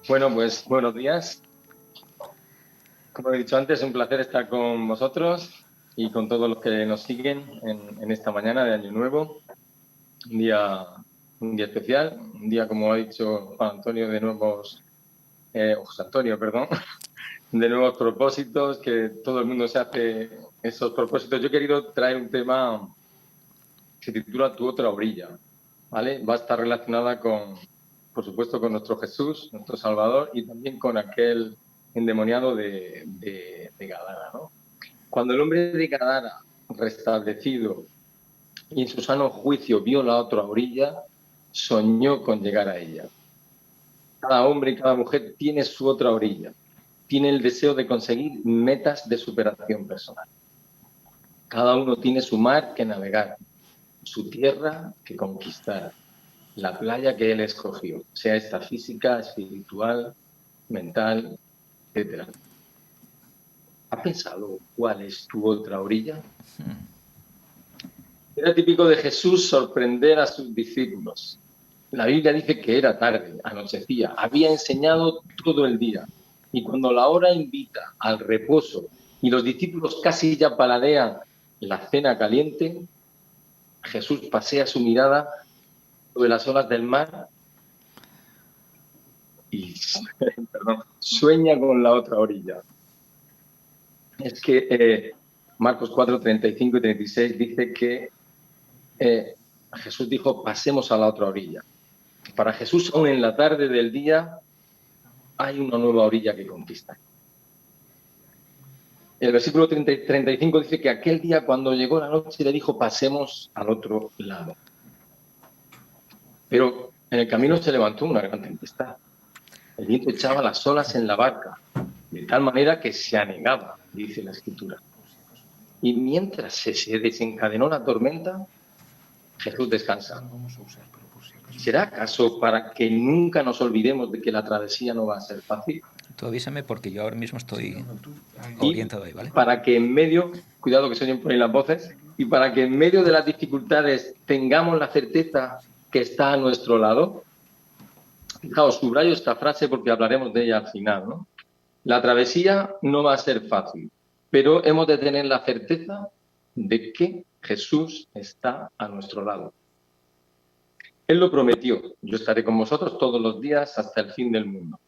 Bueno, pues buenos días. Como he dicho antes, es un placer estar con vosotros y con todos los que nos siguen en esta mañana de Año Nuevo. Un día especial, un día, como ha dicho Juan Antonio, José Antonio, perdón, de nuevos propósitos, que todo el mundo se hace esos propósitos. Yo he querido traer un tema que se titula Tu otra orilla, ¿vale? Va a estar relacionada por supuesto, con nuestro Jesús, nuestro Salvador, y también con aquel endemoniado de Gadara, ¿no? Cuando el hombre de Gadara, restablecido y en su sano juicio, vio la otra orilla, soñó con llegar a ella. Cada hombre y cada mujer tiene su otra orilla, tiene el deseo de conseguir metas de superación personal. Cada uno tiene su mar que navegar, su tierra que conquistar, la playa que él escogió, sea esta física, espiritual, mental, etc. ¿Has pensado cuál es tu otra orilla? Era típico de Jesús sorprender a sus discípulos. La Biblia dice que era tarde, anochecía, había enseñado todo el día. Y cuando la hora invita al reposo y los discípulos casi ya paladean la cena caliente, Jesús pasea su mirada sobre las olas del mar y sueña con la otra orilla. Es que Marcos 4, 35 y 36 dice que Jesús dijo, pasemos a la otra orilla. Para Jesús, aún en la tarde del día, hay una nueva orilla que conquistar. El versículo 35 dice que aquel día, cuando llegó la noche, le dijo, pasemos al otro lado. Pero en el camino se levantó una gran tempestad. El viento echaba las olas en la barca, de tal manera que se anegaba, dice la Escritura. Y mientras se desencadenó la tormenta, Jesús descansa. ¿Será acaso para que nunca nos olvidemos de que la travesía no va a ser fácil? Tú avísame porque yo ahora mismo estoy orientado ahí, ¿vale? Para que en medio, cuidado que se oyen por ahí las voces, y para que en medio de las dificultades tengamos la certeza que está a nuestro lado. Fijaos, subrayo esta frase porque hablaremos de ella al final, ¿no? La travesía no va a ser fácil, pero hemos de tener la certeza de que Jesús está a nuestro lado. Él lo prometió, yo estaré con vosotros todos los días hasta el fin del mundo.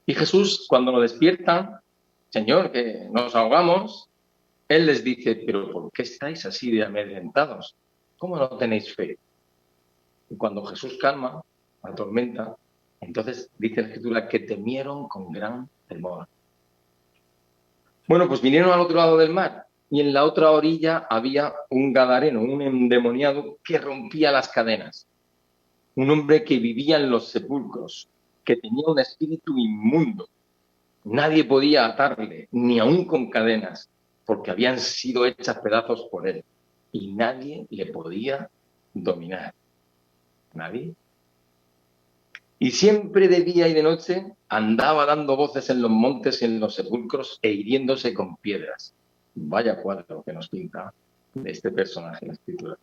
Y Jesús, cuando nos despiertan, Señor, que nos ahogamos, Él les dice, pero ¿por qué estáis así de amedrentados? ¿Cómo no tenéis fe? Y cuando Jesús calma la tormenta, entonces dice la Escritura que temieron con gran temor. Bueno, pues vinieron al otro lado del mar y en la otra orilla había un gadareno, un endemoniado que rompía las cadenas. Un hombre que vivía en los sepulcros, que tenía un espíritu inmundo. Nadie podía atarle, ni aún con cadenas, porque habían sido hechas pedazos por él. Y nadie le podía dominar. Nadie. Y siempre de día y de noche andaba dando voces en los montes y en los sepulcros e hiriéndose con piedras. Vaya cuadro que nos pinta de este personaje en la Escritura.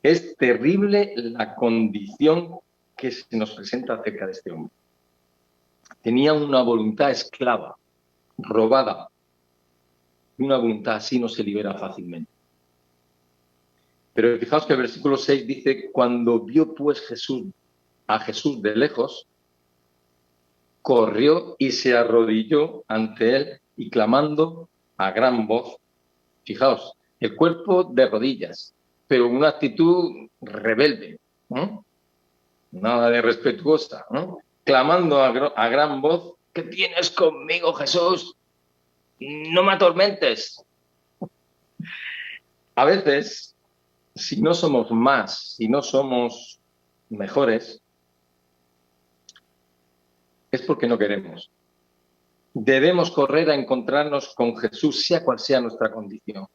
Es terrible la condición que se nos presenta acerca de este hombre. Tenía una voluntad esclava, robada. Y una voluntad así no se libera fácilmente. Pero fijaos que el versículo 6 dice, cuando vio pues a Jesús de lejos, corrió y se arrodilló ante él y clamando a gran voz. Fijaos, el cuerpo de rodillas, pero una actitud rebelde, ¿no? Nada de respetuosa, ¿no? Clamando a gran voz, ¿qué tienes conmigo, Jesús? No me atormentes. A veces, si no somos más, si no somos mejores, es porque no queremos. Debemos correr a encontrarnos con Jesús, sea cual sea nuestra condición.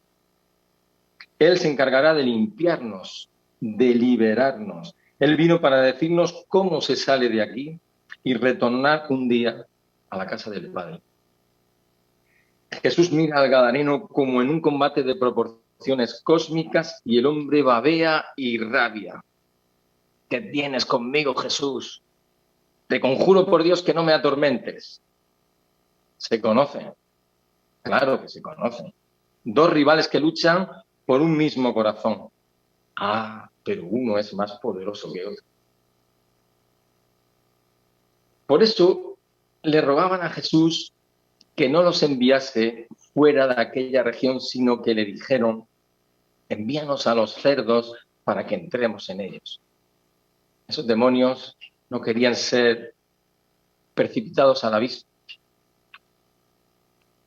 Él se encargará de limpiarnos, de liberarnos. Él vino para decirnos cómo se sale de aquí y retornar un día a la casa del Padre. Jesús mira al gadareno como en un combate de proporciones cósmicas y el hombre babea y rabia. ¿Qué tienes conmigo, Jesús? Te conjuro por Dios que no me atormentes. Se conocen. Claro que se conocen. Dos rivales que luchan por un mismo corazón. Ah, pero uno es más poderoso que otro. Por eso le rogaban a Jesús que no los enviase fuera de aquella región, sino que le dijeron, envíanos a los cerdos para que entremos en ellos. Esos demonios no querían ser precipitados al abismo,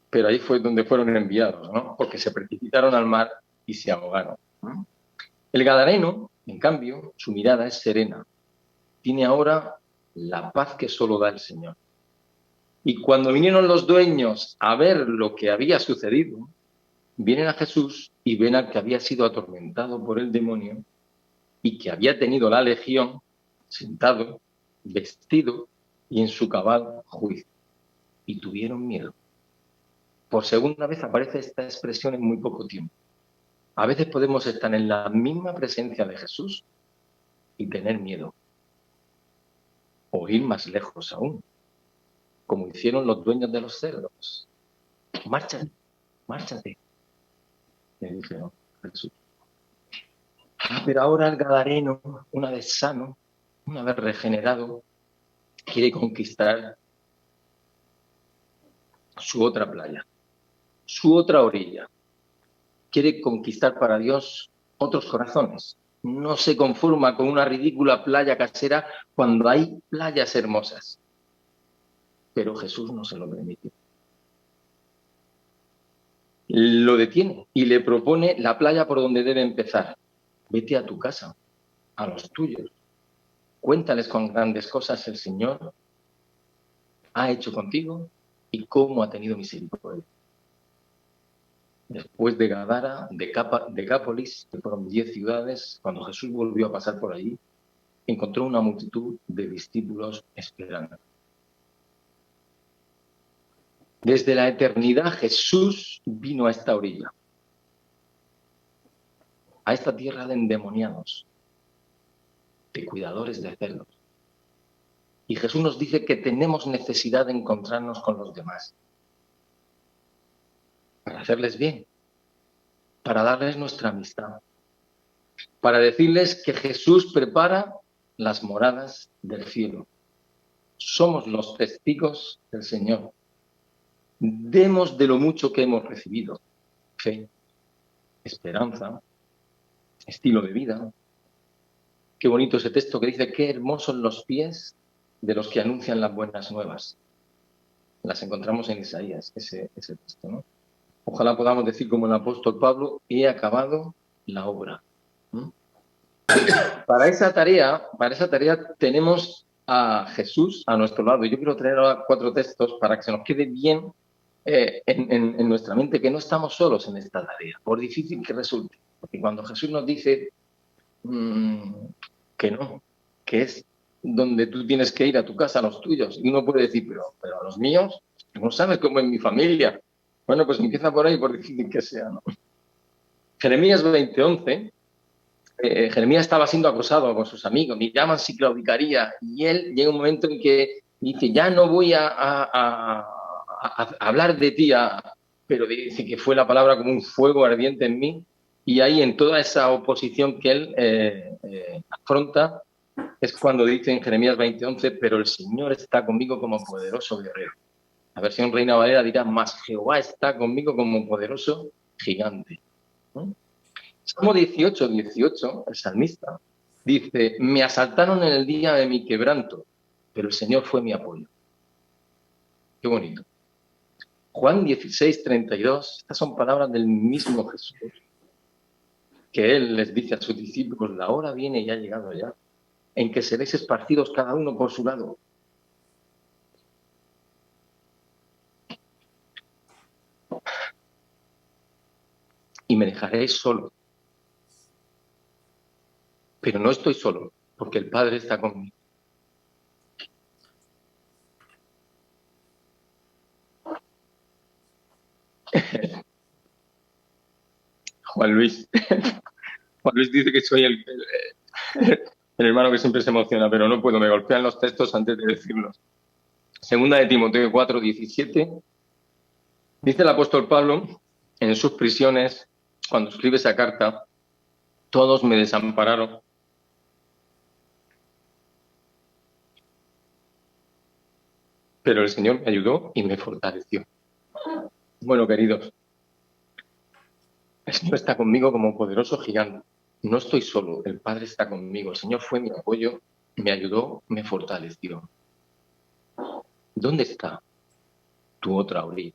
pero ahí fue donde fueron enviados, ¿no? Porque se precipitaron al mar y se ahogaron. El gadareno, en cambio, su mirada es serena. Tiene ahora la paz que solo da el Señor. Y cuando vinieron los dueños a ver lo que había sucedido, vienen a Jesús y ven al que había sido atormentado por el demonio y que había tenido la legión sentado, vestido y en su cabal juicio. Y tuvieron miedo. Por segunda vez aparece esta expresión en muy poco tiempo. A veces podemos estar en la misma presencia de Jesús y tener miedo. O ir más lejos aún, como hicieron los dueños de los cerdos. Márchate, márchate, le dijeron a Jesús. Pero ahora el gadareno, una vez sano, una vez regenerado, quiere conquistar su otra playa, su otra orilla. Quiere conquistar para Dios otros corazones. No se conforma con una ridícula playa casera cuando hay playas hermosas. Pero Jesús no se lo permite. Lo detiene y le propone la playa por donde debe empezar. Vete a tu casa, a los tuyos. Cuéntales cuán grandes cosas el Señor ha hecho contigo y cómo ha tenido misericordia. Después de Gadara, Decápolis, que fueron 10 ciudades, cuando Jesús volvió a pasar por allí, encontró una multitud de discípulos esperando. Desde la eternidad Jesús vino a esta orilla, a esta tierra de endemoniados, de cuidadores de cerdos. Y Jesús nos dice que tenemos necesidad de encontrarnos con los demás, para hacerles bien, para darles nuestra amistad, para decirles que Jesús prepara las moradas del cielo. Somos los testigos del Señor. Demos de lo mucho que hemos recibido: fe, esperanza, estilo de vida. Qué bonito ese texto que dice: qué hermosos los pies de los que anuncian las buenas nuevas. Las encontramos en Isaías, ese texto, ¿no? Ojalá podamos decir como el apóstol Pablo: he acabado la obra. Para esa tarea tenemos a Jesús a nuestro lado. Yo quiero traer ahora 4 textos para que se nos quede bien en nuestra mente que no estamos solos en esta tarea, por difícil que resulte. Porque cuando Jesús nos dice que no, que es donde tú tienes que ir, a tu casa, a los tuyos, y uno puede decir, pero a los míos, no sabes cómo es mi familia. Bueno, pues empieza por ahí, por difícil que sea, ¿no? Jeremías 20:11. Jeremías estaba siendo acosado por sus amigos, me llaman si claudicaría, y él llega un momento en que dice, ya no voy a hablar de ti, pero dice que fue la palabra como un fuego ardiente en mí, y ahí en toda esa oposición que él afronta, es cuando dice en Jeremías 20:11, pero el Señor está conmigo como poderoso guerrero. La versión Reina Valera dirá, más Jehová está conmigo como poderoso gigante. Salmo 18:18, el salmista, dice, me asaltaron en el día de mi quebranto, pero el Señor fue mi apoyo. Qué bonito. Juan 16:32, estas son palabras del mismo Jesús, que Él les dice a sus discípulos, la hora viene y ha llegado ya, en que seréis esparcidos cada uno por su lado. Y me dejaréis solo. Pero no estoy solo, porque el Padre está conmigo. Juan Luis dice que soy El hermano que siempre se emociona, pero no puedo, me golpean los textos antes de decirlos. Segunda de Timoteo 4:17. Dice el apóstol Pablo en sus prisiones, cuando escribe esa carta, todos me desampararon. Pero el Señor me ayudó y me fortaleció. Bueno, queridos, el Señor está conmigo como poderoso gigante. No estoy solo, el Padre está conmigo. El Señor fue mi apoyo, me ayudó, me fortaleció. ¿Dónde está tu otra orilla?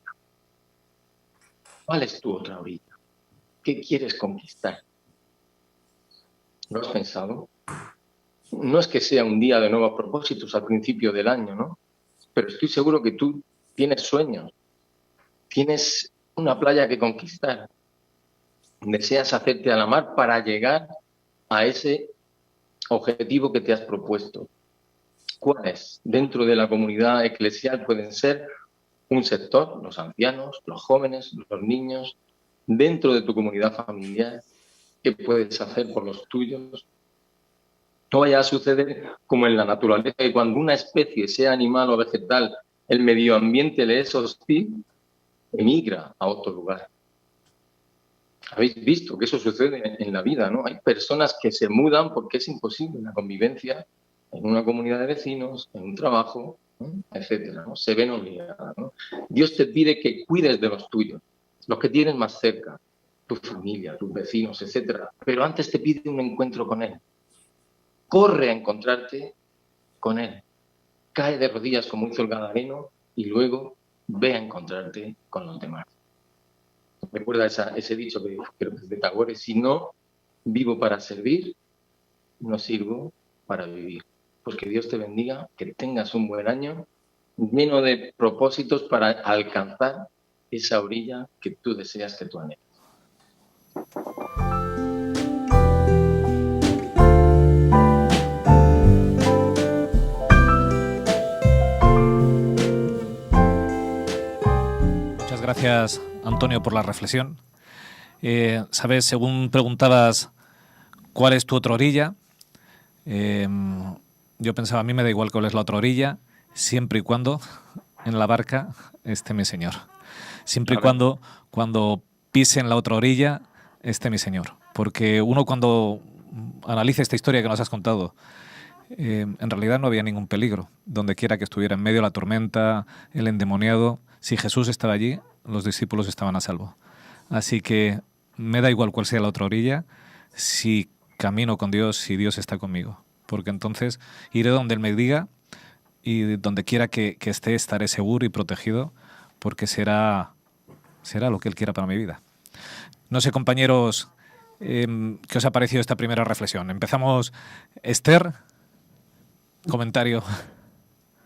¿Cuál es tu otra orilla? ¿Qué quieres conquistar? ¿Lo has pensado? No es que sea un día de nuevos propósitos al principio del año, ¿no? Pero estoy seguro que tú tienes sueños, tienes una playa que conquistar, deseas hacerte a la mar para llegar a ese objetivo que te has propuesto. ¿Cuáles? Dentro de la comunidad eclesial pueden ser un sector, los ancianos, los jóvenes, los niños. Dentro de tu comunidad familiar, ¿qué puedes hacer por los tuyos? No vaya a suceder como en la naturaleza, que cuando una especie, sea animal o vegetal, el medio ambiente le es hostil, emigra a otro lugar. Habéis visto que eso sucede en la vida, ¿no? Hay personas que se mudan porque es imposible la convivencia en una comunidad de vecinos, en un trabajo, ¿no? Etcétera, ¿no? Se ven obligadas, ¿no? Dios te pide que cuides de los tuyos, los que tienes más cerca, tu familia, tus vecinos, etcétera. Pero antes te pide un encuentro con Él. Corre a encontrarte con Él. Cae de rodillas como hizo el Gadareno y luego ve a encontrarte con los demás. Recuerda ese dicho que creo que es de Tagore: si no vivo para servir, no sirvo para vivir. Pues que Dios te bendiga, que tengas un buen año lleno de propósitos para alcanzar esa orilla que tú deseas, que tú anhelas. Muchas gracias, Antonio, por la reflexión. Sabes, según preguntabas cuál es tu otra orilla, yo pensaba, a mí me da igual cuál es la otra orilla, siempre y cuando en la barca esté mi Señor. Siempre y cuando pise en la otra orilla esté mi Señor. Porque uno, cuando analiza esta historia que nos has contado, en realidad no había ningún peligro. Donde quiera que estuviera, en medio de la tormenta, el endemoniado, si Jesús estaba allí, los discípulos estaban a salvo. Así que me da igual cuál sea la otra orilla, si camino con Dios, si Dios está conmigo. Porque entonces iré donde Él me diga, y donde quiera que esté, estaré seguro y protegido, porque será lo que Él quiera para mi vida. No sé, compañeros, ¿qué os ha parecido esta primera reflexión? Empezamos, Esther, comentario.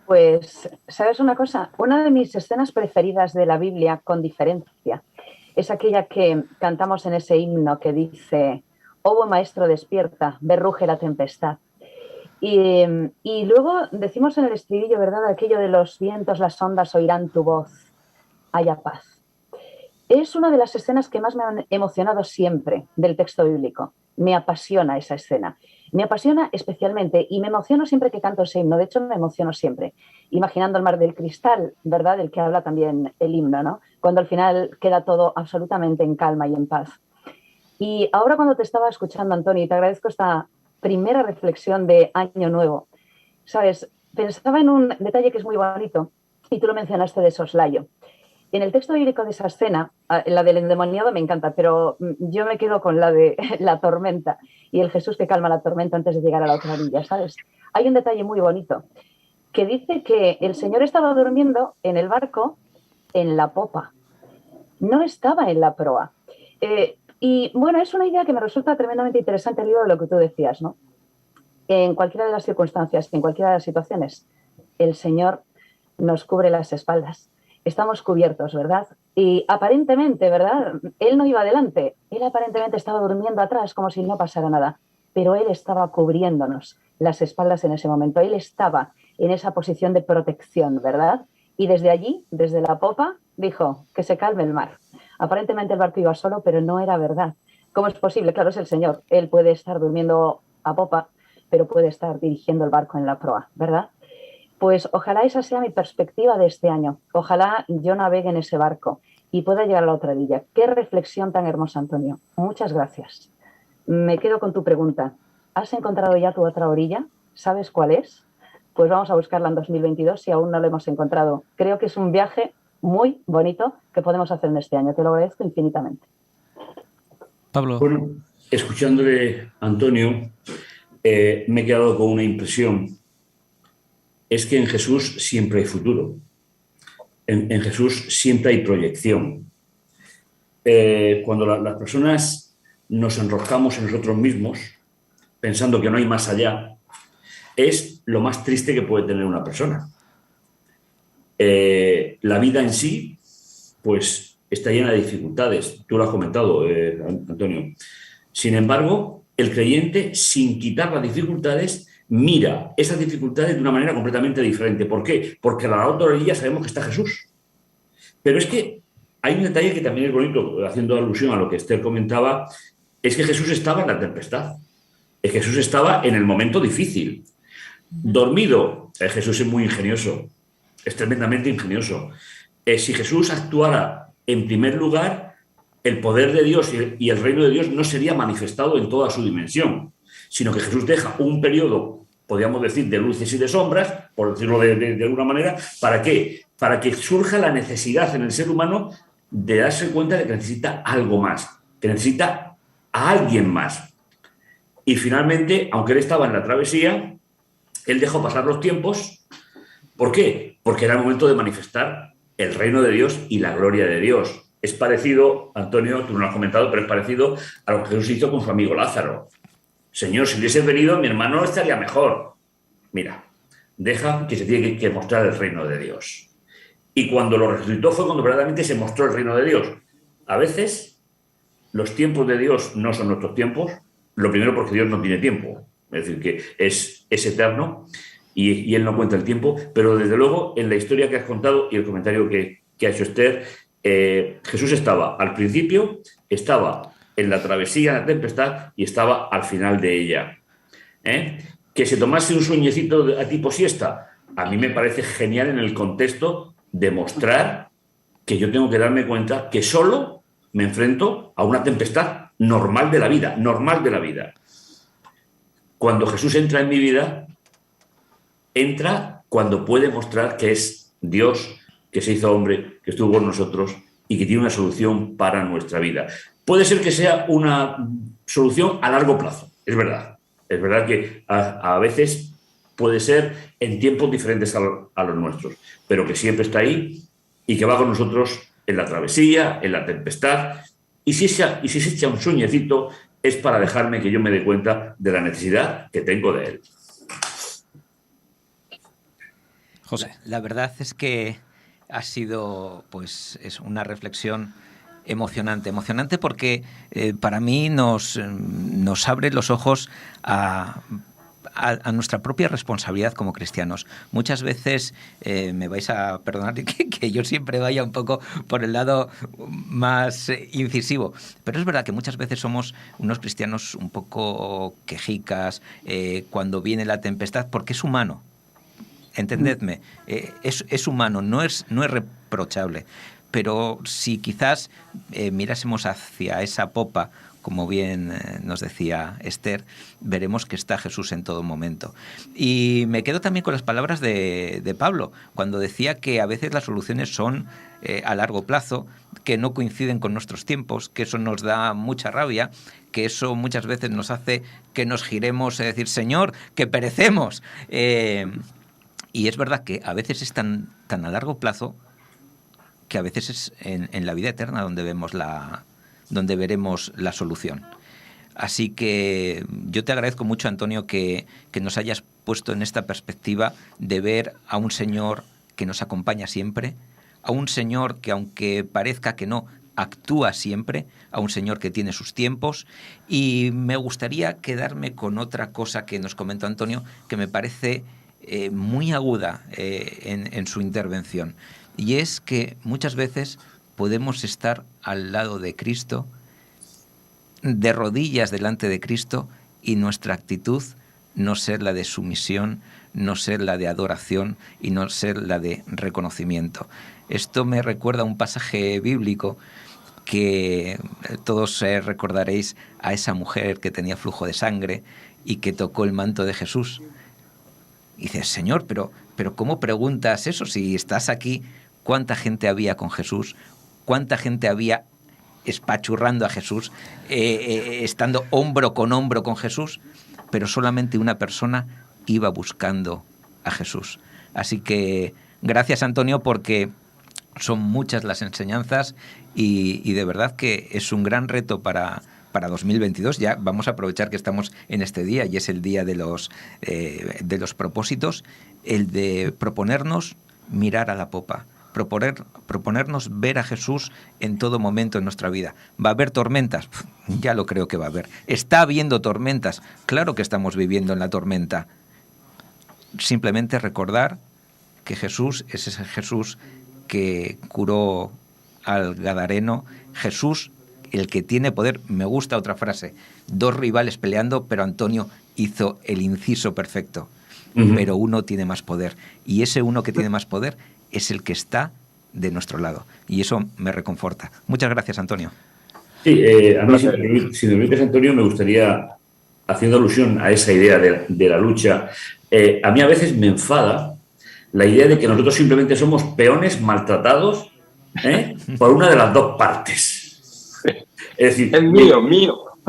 Pues, ¿sabes una cosa? Una de mis escenas preferidas de la Biblia, con diferencia, es aquella que cantamos en ese himno que dice: oh buen maestro, despierta, ve ruge la tempestad. Y luego decimos en el estribillo, ¿verdad?, aquello de los vientos, las ondas oirán tu voz, haya paz. Es una de las escenas que más me han emocionado siempre del texto bíblico. Me apasiona esa escena. Me apasiona especialmente, y me emociono siempre que canto ese himno. De hecho, me emociono siempre, imaginando el mar del cristal, ¿verdad?, del que habla también el himno, ¿no? Cuando al final queda todo absolutamente en calma y en paz. Y ahora, cuando te estaba escuchando, Antonio, y te agradezco esta primera reflexión de Año Nuevo, ¿sabes? Pensaba en un detalle que es muy bonito, y tú lo mencionaste de soslayo. En el texto bíblico de esa escena, la del endemoniado me encanta, pero yo me quedo con la de la tormenta y el Jesús que calma la tormenta antes de llegar a la otra orilla, ¿sabes? Hay un detalle muy bonito que dice que el Señor estaba durmiendo en el barco en la popa, no estaba en la proa. Y bueno, es una idea que me resulta tremendamente interesante al hilo de lo que tú decías, ¿no? En cualquiera de las circunstancias, en cualquiera de las situaciones, el Señor nos cubre las espaldas. Estamos cubiertos, ¿verdad? Y aparentemente, ¿verdad?, Él no iba adelante. Él aparentemente estaba durmiendo atrás como si no pasara nada. Pero Él estaba cubriéndonos las espaldas en ese momento. Él estaba en esa posición de protección, ¿verdad? Y desde allí, desde la popa, dijo que se calme el mar. Aparentemente el barco iba solo, pero no era verdad. ¿Cómo es posible? Claro, es el Señor. Él puede estar durmiendo a popa, pero puede estar dirigiendo el barco en la proa, ¿verdad? Pues ojalá esa sea mi perspectiva de este año. Ojalá yo navegue en ese barco y pueda llegar a la otra orilla. Qué reflexión tan hermosa, Antonio. Muchas gracias. Me quedo con tu pregunta. ¿Has encontrado ya tu otra orilla? ¿Sabes cuál es? Pues vamos a buscarla en 2022 si aún no la hemos encontrado. Creo que es un viaje muy bonito que podemos hacer en este año. Te lo agradezco infinitamente. Pablo. Bueno, escuchándole a Antonio, me he quedado con una impresión. Es que en Jesús siempre hay futuro. En Jesús siempre hay proyección. Cuando las personas nos enroscamos en nosotros mismos, pensando que no hay más allá, es lo más triste que puede tener una persona. La vida en sí, pues, está llena de dificultades. Tú lo has comentado, Antonio. Sin embargo, el creyente, sin quitar las dificultades, mira esas dificultades de una manera completamente diferente. ¿Por qué? Porque a la otra orilla sabemos que está Jesús. Pero es que hay un detalle que también es bonito, haciendo alusión a lo que Esther comentaba, es que Jesús estaba en la tempestad. Jesús estaba en el momento difícil. Dormido, Jesús es muy ingenioso, es tremendamente ingenioso. Si Jesús actuara en primer lugar, el poder de Dios y el reino de Dios no sería manifestado en toda su dimensión, sino que Jesús deja un periodo, podríamos decir, de luces y de sombras, por decirlo de alguna manera. ¿Para qué? Para que surja la necesidad en el ser humano de darse cuenta de que necesita algo más, que necesita a alguien más. Y finalmente, aunque él estaba en la travesía, él dejó pasar los tiempos. ¿Por qué? Porque era el momento de manifestar el reino de Dios y la gloria de Dios. Es parecido, Antonio, tú no lo has comentado, pero es parecido a lo que Jesús hizo con su amigo Lázaro. Señor, si hubiese venido, mi hermano estaría mejor. Mira, deja que se tiene que mostrar el reino de Dios. Y cuando lo resucitó fue cuando verdaderamente se mostró el reino de Dios. A veces, los tiempos de Dios no son nuestros tiempos. Lo primero, porque Dios no tiene tiempo. Es decir, que es eterno y Él no cuenta el tiempo. Pero desde luego, en la historia que has contado y el comentario que ha hecho Esther, Jesús estaba al principio, estaba en la travesía, en la tempestad, y estaba al final de ella. Que se tomase un sueñecito a tipo siesta, a mí me parece genial en el contexto de mostrar que yo tengo que darme cuenta que solo me enfrento a una tempestad normal de la vida, normal de la vida. Cuando Jesús entra en mi vida, entra cuando puede mostrar que es Dios, que se hizo hombre, que estuvo con nosotros y que tiene una solución para nuestra vida. Puede ser que sea una solución a largo plazo, es verdad. Es verdad que a veces puede ser en tiempos diferentes a los nuestros, pero que siempre está ahí y que va con nosotros en la travesía, en la tempestad. Y si se echa un sueñecito, es para dejarme que yo me dé cuenta de la necesidad que tengo de él. José. La verdad es que ha sido, pues, es una reflexión emocionante porque para mí nos abre los ojos a nuestra propia responsabilidad como cristianos. Muchas veces, me vais a perdonar que yo siempre vaya un poco por el lado más incisivo, pero es verdad que muchas veces somos unos cristianos un poco quejicas cuando viene la tempestad, porque es humano. Entendedme, es humano, no es reprochable. Pero si quizás mirásemos hacia esa popa, como bien nos decía Esther, veremos que está Jesús en todo momento. Y me quedo también con las palabras de Pablo, cuando decía que a veces las soluciones son a largo plazo, que no coinciden con nuestros tiempos, que eso nos da mucha rabia, que eso muchas veces nos hace que nos giremos a decir, Señor, que perecemos. Y es verdad que a veces es tan a largo plazo que a veces es en la vida eterna donde veremos la solución. Así que yo te agradezco mucho, Antonio, que nos hayas puesto en esta perspectiva de ver a un Señor que nos acompaña siempre, a un Señor que, aunque parezca que no, actúa siempre, a un Señor que tiene sus tiempos. Y me gustaría quedarme con otra cosa que nos comentó Antonio, que me parece muy aguda en su intervención. Y es que muchas veces podemos estar al lado de Cristo, de rodillas delante de Cristo, y nuestra actitud no ser la de sumisión, no ser la de adoración y no ser la de reconocimiento. Esto me recuerda a un pasaje bíblico que todos recordaréis, a esa mujer que tenía flujo de sangre y que tocó el manto de Jesús. Y dices, Señor, pero ¿cómo preguntas eso? Si estás aquí, ¿cuánta gente había con Jesús? ¿Cuánta gente había espachurrando a Jesús, estando hombro con Jesús? Pero solamente una persona iba buscando a Jesús. Así que gracias, Antonio, porque son muchas las enseñanzas y de verdad que es un gran reto para 2022. Ya vamos a aprovechar que estamos en este día y es el día de los propósitos, el de proponernos mirar a la popa, proponernos ver a Jesús en todo momento en nuestra vida. ¿Va a haber tormentas? Ya lo creo que va a haber. ¿Está habiendo tormentas? Claro que estamos viviendo en la tormenta. Simplemente recordar que Jesús es ese Jesús que curó al Gadareno, Jesús el que tiene poder. Me gusta otra frase, 2 rivales peleando, pero Antonio hizo el inciso perfecto. Pero uno tiene más poder, y ese uno que tiene más poder es el que está de nuestro lado, y eso me reconforta. Muchas gracias, Antonio. Sí, a mí, si me permites, Antonio, me gustaría, haciendo alusión a esa idea de la lucha, a mí a veces me enfada la idea de que nosotros simplemente somos peones maltratados por una de las dos partes. Es decir, es mío.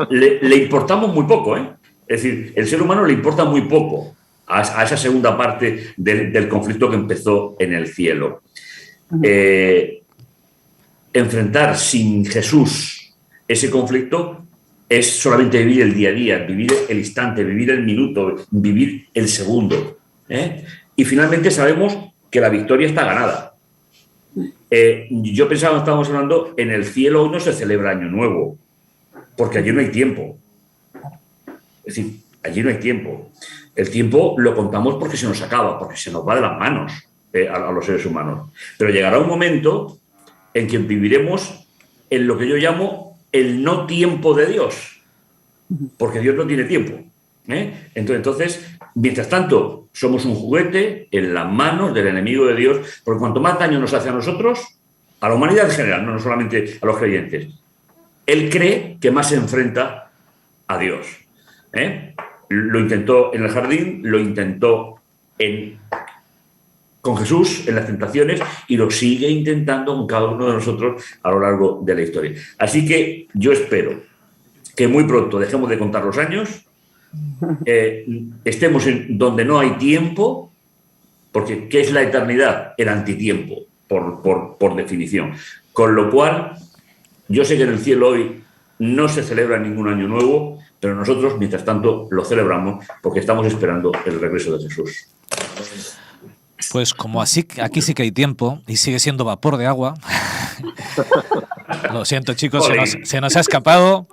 Le importamos muy poco, Es decir, el ser humano le importa muy poco a esa segunda parte del conflicto que empezó en el cielo. Enfrentar sin Jesús ese conflicto es solamente vivir el día a día, vivir el instante, vivir el minuto, vivir el segundo. Y finalmente sabemos que la victoria está ganada. Yo pensaba, cuando estábamos hablando, en el cielo hoy no se celebra Año Nuevo, porque allí no hay tiempo. Es decir, allí no hay tiempo. El tiempo lo contamos porque se nos acaba, porque se nos va de las manos a los seres humanos. Pero llegará un momento en que viviremos en lo que yo llamo el no tiempo de Dios, porque Dios no tiene tiempo. Entonces, mientras tanto, somos un juguete en las manos del enemigo de Dios, porque cuanto más daño nos hace a nosotros, a la humanidad en general, no solamente a los creyentes, él cree que más se enfrenta a Dios. Lo intentó en el jardín, lo intentó con Jesús en las tentaciones y lo sigue intentando con cada uno de nosotros a lo largo de la historia. Así que yo espero que muy pronto dejemos de contar los años, estemos en donde no hay tiempo, porque ¿qué es la eternidad? El antitiempo, por definición. Con lo cual, yo sé que en el cielo hoy no se celebra ningún año nuevo, pero nosotros, mientras tanto, lo celebramos porque estamos esperando el regreso de Jesús. Pues como así, aquí sí que hay tiempo y sigue siendo vapor de agua. Lo siento, chicos, se nos ha escapado.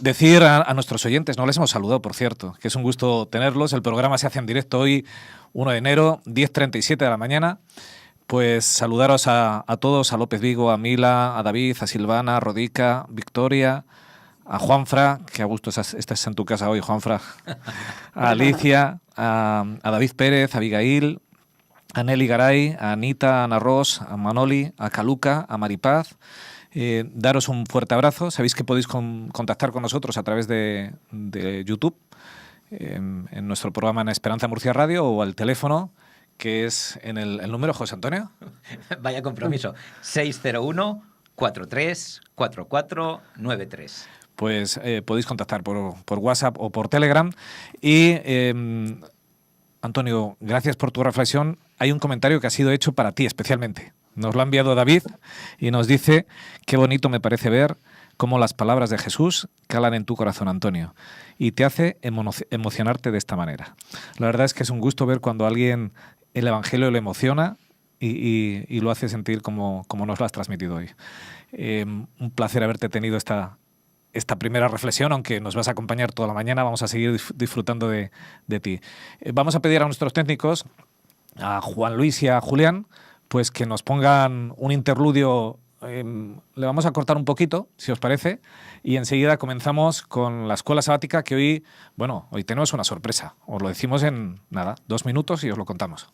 Decir a nuestros oyentes, no les hemos saludado, por cierto, que es un gusto tenerlos. El programa se hace en directo hoy, 1 de enero, 10:37 de la mañana. Pues saludaros a todos, a López Vigo, a Mila, a David, a Silvana, a Rodica, Victoria, a Juanfra, que a gusto estás en tu casa hoy, Juanfra, a Alicia, a David Pérez, a Abigail, a Nelly Garay, a Anita, a Ana Ross, a Manoli, a Caluca, a Maripaz. Daros un fuerte abrazo. Sabéis que podéis contactar con nosotros a través de YouTube, en nuestro programa en Esperanza Murcia Radio, o al teléfono, que es en el número, José Antonio. Vaya compromiso. 601-434493. Pues podéis contactar por WhatsApp o por Telegram. Y, Antonio, gracias por tu reflexión. Hay un comentario que ha sido hecho para ti especialmente. Nos lo ha enviado David y nos dice: qué bonito me parece ver cómo las palabras de Jesús calan en tu corazón, Antonio, y te hace emocionarte de esta manera. La verdad es que es un gusto ver cuando alguien el Evangelio le emociona y lo hace sentir como nos lo has transmitido hoy. Un placer haberte tenido esta primera reflexión, aunque nos vas a acompañar toda la mañana. Vamos a seguir disfrutando de ti. Vamos a pedir a nuestros técnicos, a Juan Luis y a Julián, pues que nos pongan un interludio le vamos a cortar un poquito, si os parece, y enseguida comenzamos con la escuela sabática, que hoy, bueno, hoy tenemos una sorpresa. Os lo decimos en, nada, 2 minutos y os lo contamos.